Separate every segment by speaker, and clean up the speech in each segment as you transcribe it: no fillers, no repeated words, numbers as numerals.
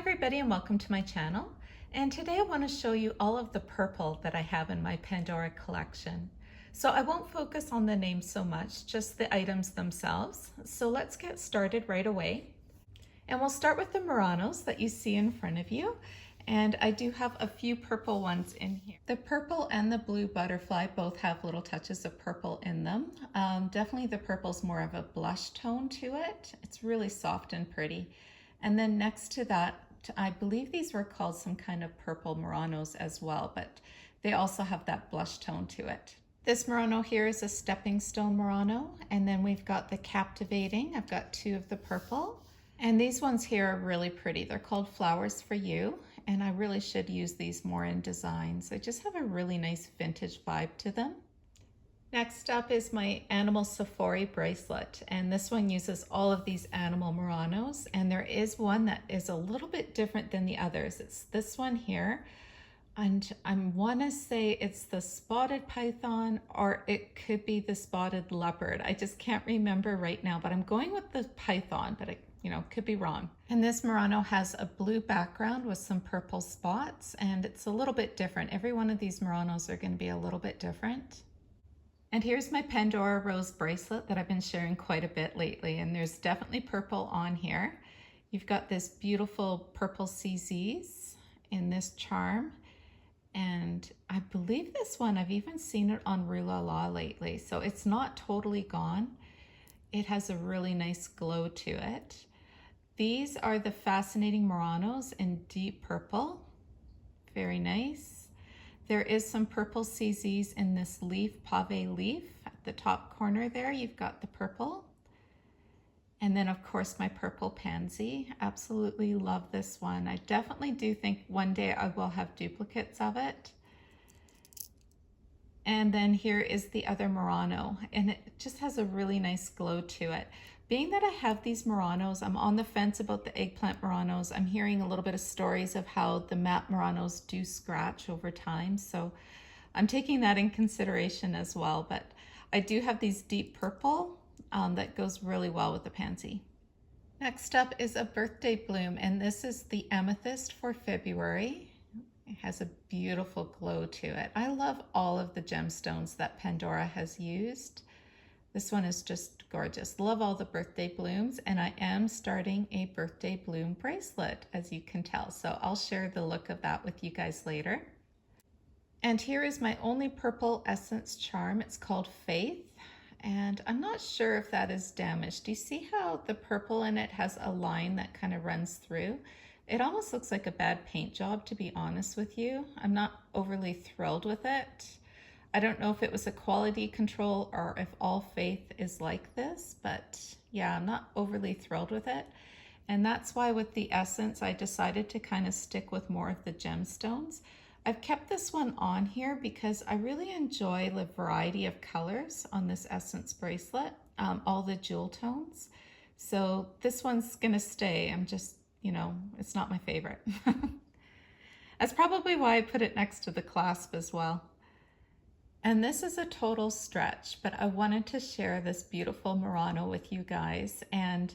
Speaker 1: everybody and welcome to my channel. And today I want to show you all of the purple that I have in my Pandora collection. So I won't focus on the names so much, just the items themselves. So let's get started right away. And we'll start with the Muranos that you see in front of you. And I do have a few purple ones in here. The purple and the blue butterfly both have little touches of purple in them. Definitely the purple's more of a blush tone to it. It's really soft and pretty. And then next to that, I believe these were called some kind of purple Muranos as well, but they also have that blush tone to it. This Murano here is a stepping stone Murano, and then we've got the captivating. I've got two of the purple, and these ones here are really pretty. They're called Flowers for You, and I really should use these more in designs. They just have a really nice vintage vibe to them. Next up is my Animal Safari bracelet, and this one uses all of these animal Muranos, and there is one that is a little bit different than the others. It's this one here, and I want to say it's the spotted python, or it could be the spotted leopard. I just can't remember right now, but I'm going with the python, but it could be wrong. And this Murano has a blue background with some purple spots, and it's a little bit different. Every one of these Muranos are going to be a little bit different. And here's my Pandora rose bracelet that I've been sharing quite a bit lately, and there's definitely purple on here. You've got this beautiful purple CZs in this charm, and I believe this one, I've even seen it on Rue La La lately, so it's not totally gone. It has a really nice glow to it. These are the Fascinating Muranos in deep purple. Very nice. There is some purple CZs in this leaf, pave leaf. At the top corner there, you've got the purple. And then of course my purple pansy. Absolutely love this one. I definitely do think one day I will have duplicates of it. And then here is the other Murano, and it just has a really nice glow to it. Being that I have these Muranos, I'm on the fence about the eggplant Muranos. I'm hearing a little bit of stories of how the matte Muranos do scratch over time, so I'm taking that in consideration as well. But I do have these deep purple that goes really well with the pansy. Next up is a birthday bloom, and this is the Amethyst for February. It has a beautiful glow to it. I love all of the gemstones that Pandora has used. This one is just gorgeous. Love all the birthday blooms, and I am starting a birthday bloom bracelet, as you can tell. So I'll share the look of that with you guys later. And here is my only purple essence charm. It's called Faith, and I'm not sure if that is damaged. Do you see how the purple in it has a line that kind of runs through? It almost looks like a bad paint job, to be honest with you. I'm not overly thrilled with it. I don't know if it was a quality control or if all Faith is like this, but yeah, I'm not overly thrilled with it. And that's why with the essence, I decided to kind of stick with more of the gemstones. I've kept this one on here because I really enjoy the variety of colors on this essence bracelet, all the jewel tones. So this one's gonna stay. I'm just, it's not my favorite. That's probably why I put it next to the clasp as well. And this is a total stretch, but I wanted to share this beautiful Murano with you guys. And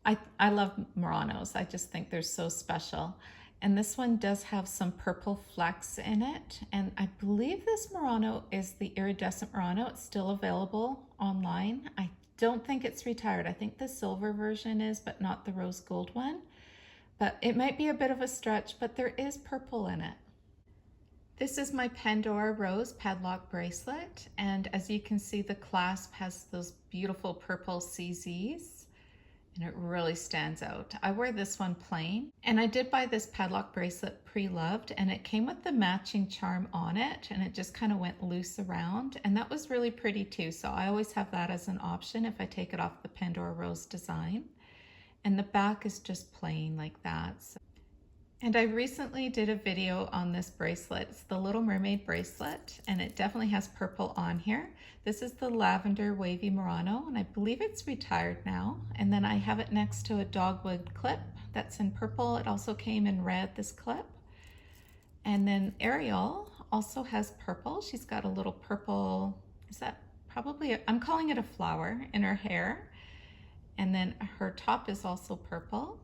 Speaker 1: I love Muranos. I just think they're so special. And this one does have some purple flecks in it. And I believe this Murano is the iridescent Murano. It's still available online. I don't think it's retired. I think the silver version is, but not the rose gold one. But it might be a bit of a stretch, but there is purple in it. This is my Pandora Rose padlock bracelet, and as you can see, the clasp has those beautiful purple CZs, and it really stands out. I wear this one plain, and I did buy this padlock bracelet pre-loved, and it came with the matching charm on it, and it just kind of went loose around, and that was really pretty too, so I always have that as an option if I take it off the Pandora Rose design. And the back is just plain like that. And I recently did a video on this bracelet. It's the Little Mermaid bracelet, and it definitely has purple on here. This is the lavender wavy Murano, and I believe it's retired now. And then I have it next to a dogwood clip that's in purple. It also came in red, this clip. And then Ariel also has purple. She's got a little purple, is that probably, I'm calling it a flower in her hair. And then her top is also purple.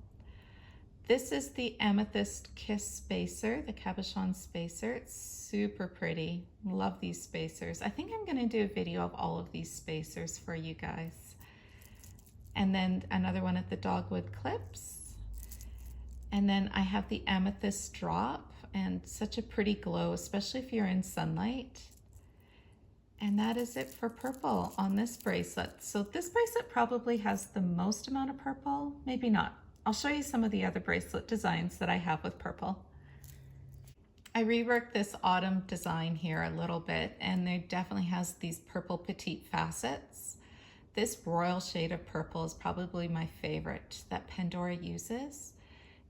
Speaker 1: This is the Amethyst Kiss spacer, the cabochon spacer. It's super pretty. Love these spacers. I think I'm going to do a video of all of these spacers for you guys. And then another one at the dogwood clips. And then I have the amethyst drop, and such a pretty glow, especially if you're in sunlight. And that is it for purple on this bracelet. So this bracelet probably has the most amount of purple, maybe not. I'll show you some of the other bracelet designs that I have with purple. I reworked this autumn design here a little bit, and there definitely has these purple petite facets. This royal shade of purple is probably my favorite that Pandora uses.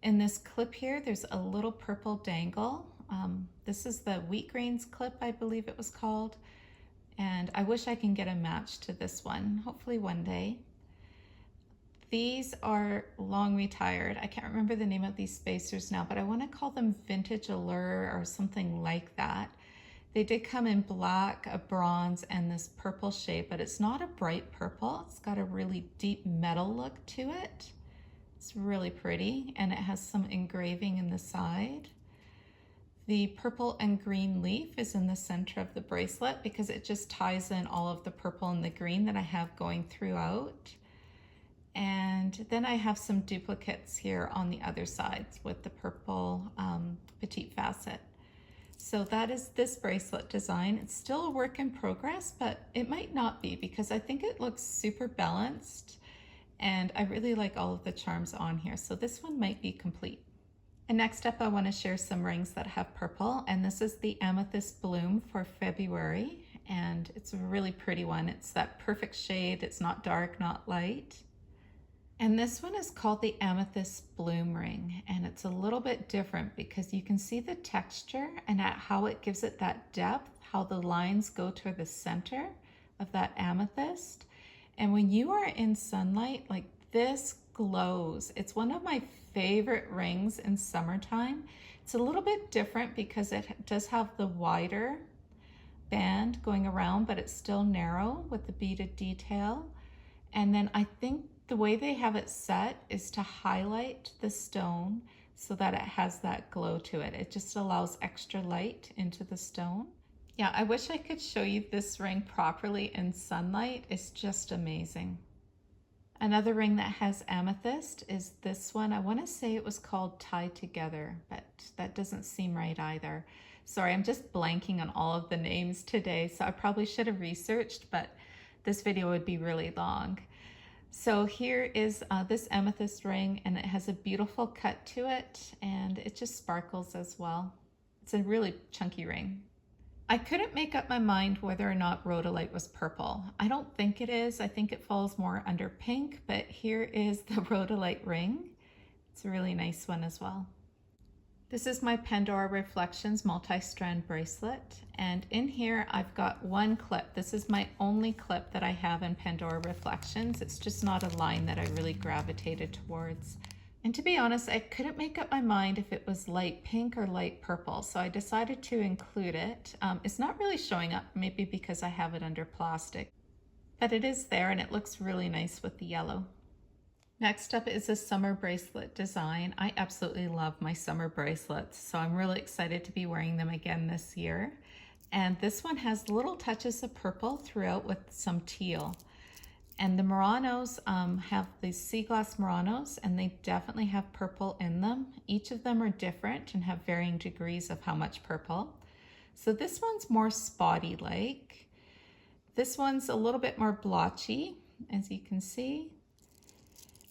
Speaker 1: In this clip here, there's a little purple dangle. This is the wheat grains clip, I believe it was called. And I wish I can get a match to this one, hopefully one day. These are long retired. I can't remember the name of these spacers now, but I want to call them Vintage Allure or something like that. They did come in black, a bronze, and this purple shade, but it's not a bright purple. It's got a really deep metal look to it. It's really pretty, and it has some engraving in the side. The purple and green leaf is in the center of the bracelet because it just ties in all of the purple and the green that I have going throughout. And then I have some duplicates here on the other sides with the purple petite facet. So that is this bracelet design. It's still a work in progress, but it might not be because I think it looks super balanced. And I really like all of the charms on here. So this one might be complete. And next up, I want to share some rings that have purple. And this is the Amethyst Bloom for February. And it's a really pretty one. It's that perfect shade. It's not dark, not light. And this one is called the Amethyst Bloom ring. And it's a little bit different because you can see the texture and how it gives it that depth, how the lines go to the center of that amethyst. And when you are in sunlight, like this glows. It's one of my favorite rings in summertime. It's a little bit different because it does have the wider band going around, but it's still narrow with the beaded detail. And then I think the way they have it set is to highlight the stone so that it has that glow to it. It just allows extra light into the stone. Yeah, I wish I could show you this ring properly in sunlight. It's just amazing. Another ring that has amethyst is this one. I want to say it was called Tied Together, but that doesn't seem right either. Sorry, I'm just blanking on all of the names today, so I probably should have researched, but this video would be really long. So here is this amethyst ring, and it has a beautiful cut to it, and it just sparkles as well. It's a really chunky ring. I couldn't make up my mind whether or not Rhodolite was purple. I don't think it is. I think it falls more under pink, but here is the Rhodolite ring. It's a really nice one as well. This is my Pandora Reflections multi-strand bracelet, and in here I've got one clip. This is my only clip that I have in Pandora Reflections. It's just not a line that I really gravitated towards. And to be honest, I couldn't make up my mind if it was light pink or light purple, so I decided to include it. It's not really showing up, maybe because I have it under plastic, but it is there and it looks really nice with the yellow. Next up is a summer bracelet design. I absolutely love my summer bracelets, so I'm really excited to be wearing them again this year. And this one has little touches of purple throughout with some teal. And the Muranos have these sea glass Muranos, and they definitely have purple in them. Each of them are different and have varying degrees of how much purple. So this one's more spotty-like. This one's a little bit more blotchy, as you can see.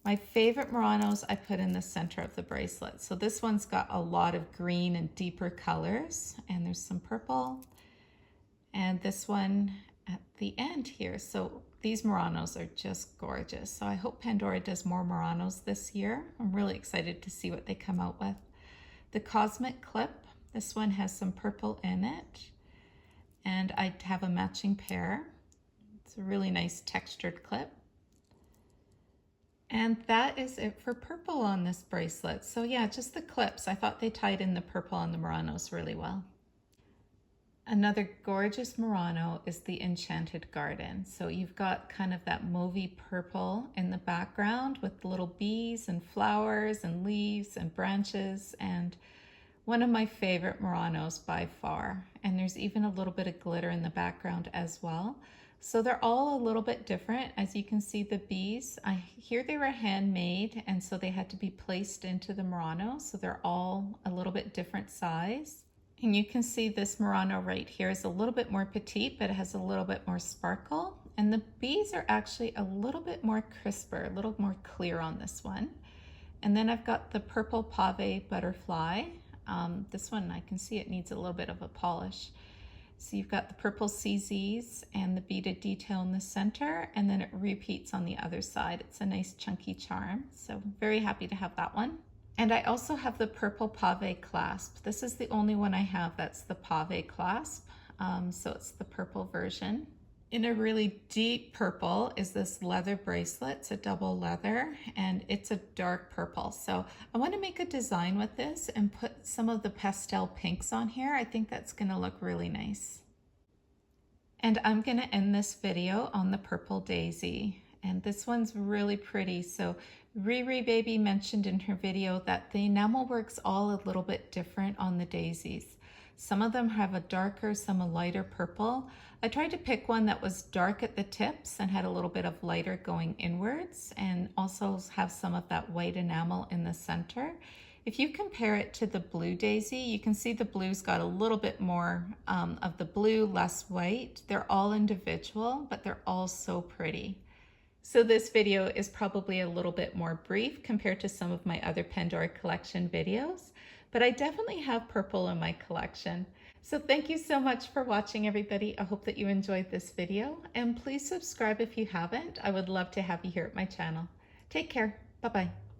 Speaker 1: My favorite Muranos I put in the center of the bracelet. So this one's got a lot of green and deeper colors, and there's some purple. And this one at the end here. So these Muranos are just gorgeous. So I hope Pandora does more Muranos this year. I'm really excited to see what they come out with. The Cosmic Clip, this one has some purple in it, and I have a matching pair. It's a really nice textured clip. And that is it for purple on this bracelet. So yeah, just the clips. I thought they tied in the purple and the Muranos really well. Another gorgeous Murano is the Enchanted Garden. So you've got kind of that mauvey purple in the background with little bees and flowers and leaves and branches, and one of my favorite Muranos by far. And there's even a little bit of glitter in the background as well. So they're all a little bit different. As you can see, the bees, I hear they were handmade, and so they had to be placed into the Murano. So they're all a little bit different size. And you can see this Murano right here is a little bit more petite, but it has a little bit more sparkle. And the bees are actually a little bit more crisper, a little more clear on this one. And then I've got the purple pave butterfly. This one, I can see it needs a little bit of a polish. So you've got the purple CZs and the beaded detail in the center, and then it repeats on the other side. It's a nice chunky charm. So very happy to have that one. And I also have the purple pave clasp. This is the only one I have that's the pave clasp. So it's the purple version. In a really deep purple is this leather bracelet. It's a double leather and it's a dark purple. So I want to make a design with this and put some of the pastel pinks on here. I think that's going to look really nice. And I'm going to end this video on the purple daisy. And this one's really pretty. So Riri Baby mentioned in her video that the enamel works all a little bit different on the daisies. Some of them have a darker, some a lighter purple. I tried to pick one that was dark at the tips and had a little bit of lighter going inwards, and also have some of that white enamel in the center. If you compare it to the blue daisy, you can see the blue's got a little bit more of the blue, less white. They're all individual, but they're all so pretty. So this video is probably a little bit more brief compared to some of my other Pandora collection videos, but I definitely have purple in my collection. So thank you so much for watching, everybody. I hope that you enjoyed this video, and please subscribe if you haven't. I would love to have you here at my channel. Take care. Bye-bye.